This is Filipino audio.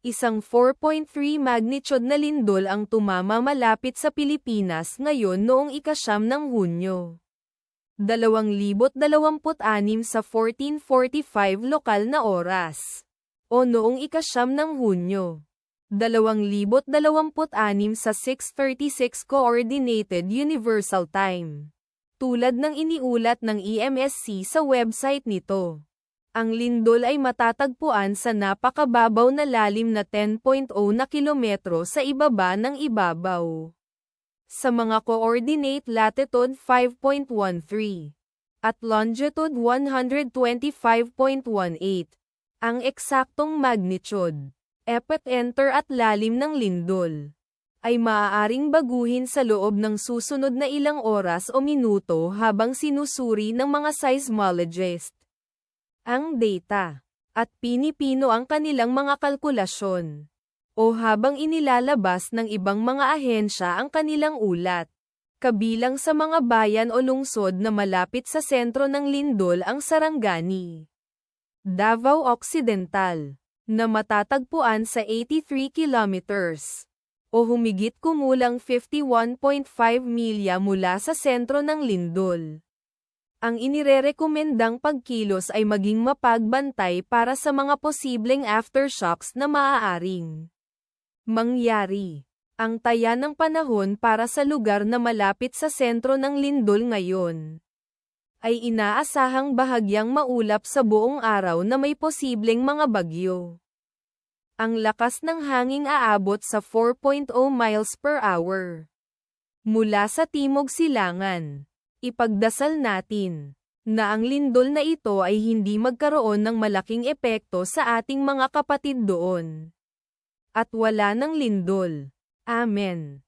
Isang 4.3 magnitude na lindol ang tumama malapit sa Pilipinas ngayon noong ika-9 ng Hunyo. 2026 sa 14:45 lokal na oras. O noong ika-9 ng Hunyo. 2026 sa 6:36 Coordinated Universal Time. Tulad ng iniulat ng EMSC sa website nito. Ang lindol ay matatagpuan sa napakababaw na lalim na 10.0 na kilometro sa ibaba ng ibabaw. Sa mga coordinate latitude 5.13 at longitude 125.18, ang eksaktong magnitude, epicenter at lalim ng lindol, ay maaaring baguhin sa loob ng susunod na ilang oras o minuto habang sinusuri ng mga seismologists ang data, at pinipino ang kanilang mga kalkulasyon, o habang inilalabas ng ibang mga ahensya ang kanilang ulat. Kabilang sa mga bayan o lungsod na malapit sa sentro ng lindol ang Sarangani, Davao Occidental, na matatagpuan sa 83 kilometers, o humigit kumulang 51.5 milya mula sa sentro ng lindol. Ang inirerekomendang pagkilos ay maging mapagbantay para sa mga posibleng aftershocks na maaaring mangyari. Ang taya ng panahon para sa lugar na malapit sa sentro ng lindol ngayon ay inaasahang bahagyang maulap sa buong araw na may posibleng mga bagyo. Ang lakas ng hangin aabot sa 4.0 miles per hour mula sa timog silangan. Ipagdasal natin na ang lindol na ito ay hindi magkaroon ng malaking epekto sa ating mga kapatid doon. At wala ng lindol. Amen.